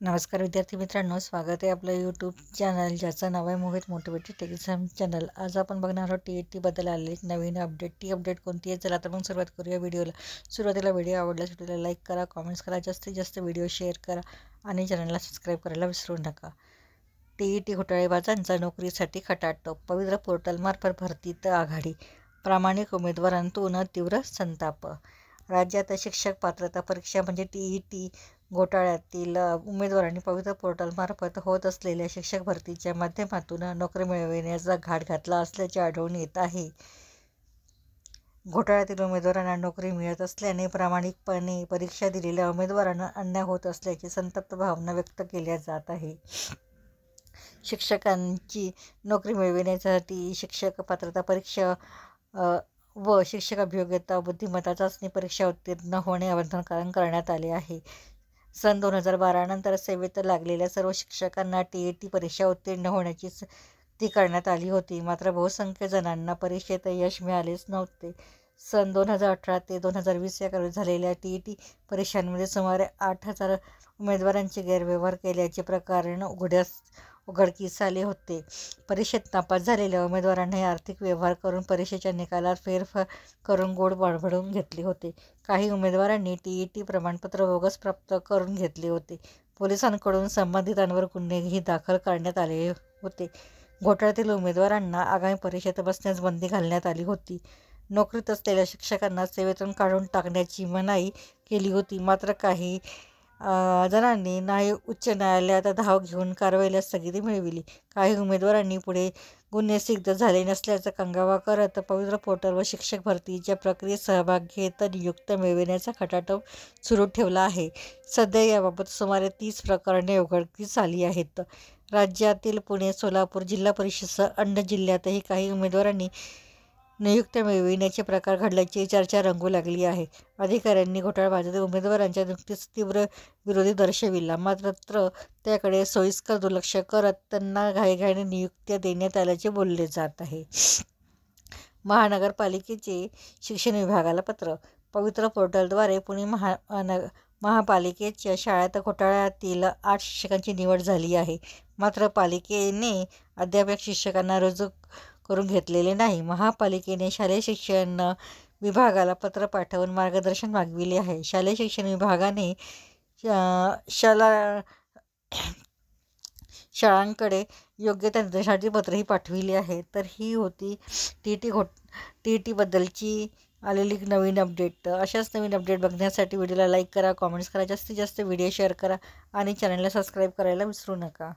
नमस्कार विद्यार्थी मित्रांनो, स्वागत आहे आपलं यूट्यूब चॅनल ज्याचं नाव आहे मोहित मोटिवेटेड एक्झाम चॅनल। आज आपण बघणार आहोत TET बद्दल आलेली एक नवीन अपडेट। ती अपडेट कोणती आहे चला तर मग सुरुवात करूया व्हिडिओला। सुरुवातीला व्हिडिओ आवडल्यास व्हिडिओला लाईक करा, कमेंट्स करा, जास्तीत जास्त व्हिडिओ शेअर करा आणि चॅनलला सबस्क्राईब करायला विसरू नका। TET घोटाळेबाजांचा नोकरीसाठी खटाटोप, पवित्र पोर्टलमार्फत भरतीत आघाडी, प्रामाणिक उमेदवारांतून तीव्र संताप। राज्यात शिक्षक पात्रता परीक्षा म्हणजे TET घोटाळ्यातील उमेदवारांनी पवित्र पोर्टलमार्फत होत असलेल्या शिक्षक भरतीच्या माध्यमातून नोकरी मिळविण्याचा घाट घातला असल्याचे आढळून येत आहे। घोटाळ्यातील उमेदवारांना नोकरी मिळत असल्याने प्रामाणिकपणे परीक्षा दिलेल्या उमेदवारांना अन्याय होत असल्याची संतप्त भावना व्यक्त केल्या जात आहे। शिक्षकांची नोकरी मिळविण्यासाठी शिक्षक पात्रता परीक्षा व शिक्षक अभियोग्यता बुद्धिमत्ता चाचणी परीक्षा उत्तीर्ण होणे बंधनकारक करण्यात आले आहे। सन 2012 नंतर सेवेत लागलेल्या सर्व शिक्षकांना TET परीक्षा उत्तीर्ण होण्याची सक्ती करण्यात आली होती, मात्र बहुसंख्य जणांना परीक्षेत यश मिळालेच नव्हते। सन 2018 ते 2020 या कालावधीत झालेल्या TET परीक्षांमध्ये सुमारे 8,000 उमेदवारांचे गैरव्यवहार केल्याचे प्रकरण उघडकीस आले होते। परीक्षेत नापास झालेल्या उमेदवारांनी आर्थिक व्यवहार करून परीक्षेच्या निकालात फेरफार करून गोड बडबडून घेतले होते। काही उमेदवारांनी TET प्रमाणपत्र बोगस प्राप्त करून घेतले होते। पोलिसांकडून संबंधितांवर गुन्हेही दाखल करण्यात आले होते। घोटाळ्यातील उमेदवारांना आगामी परीक्षेत बसण्यास बंदी घालण्यात आली होती। नोकरीत असलेल्या शिक्षकांना सेवेतून काढून टाकण्याची मनाई केली होती, मात्र काही जणांनी उच्च न्यायालयात धाव घेऊन कारवाईला स्थगिती मिळविली। काही उमेदवारांनी पुढे गुन्हे सिद्ध झाले नसल्याचा कांगावा करत पवित्र पोर्टल व शिक्षक भरतीच्या प्रक्रियेत सहभाग घेत नियुक्त्या मिळविण्याचा खटाटोप सुरू ठेवला आहे। सध्या याबाबत सुमारे 30 प्रकरणे उघडकीस आली आहेत। राज्यातील पुणे, सोलापूर जिल्हा परिषदसह अन्य जिल्ह्यातही काही उमेदवारांनी नियुक्त्या मिळविण्याचे प्रकार घडल्याची चर्चा रंगू लागली आहे। अधिकाऱ्यांनी घोटाळेबाजातील उमेदवारांच्या नियुक्तीस तीव्र विरोध दर्शविला, मात्र त्याकडे सोयीस्कर दुर्लक्ष करत त्यांना घाईघाईने नियुक्त्या देण्यात आल्याचे बोलले जात आहे। महानगरपालिकेचे शिक्षण विभागाला पत्र, पवित्र पोर्टलद्वारे पुणे महापालिकेच्या शाळेत घोटाळ्यातील 8 शिक्षकांची निवड झाली आहे, मात्र पालिकेने अद्याप या शिक्षकांना रुजू करून घेतलेले नाही। महापालिकेने शालेय शिक्षण विभागाला पत्र पाठवून मार्गदर्शन मागविले आहे। शालेय शिक्षण विभागाने शाळांकडे योग्य त्या निर्देशांची पत्रही पाठविली आहे। तर ही होती TET बद्दलची आलेली नवीन अपडेट। अशाच नवीन अपडेट बघण्यासाठी व्हिडिओला लाईक करा, कमेंट्स करा, जास्तीत जास्त व्हिडिओ शेअर करा आणि चॅनलला सबस्क्राईब करायला विसरू नका।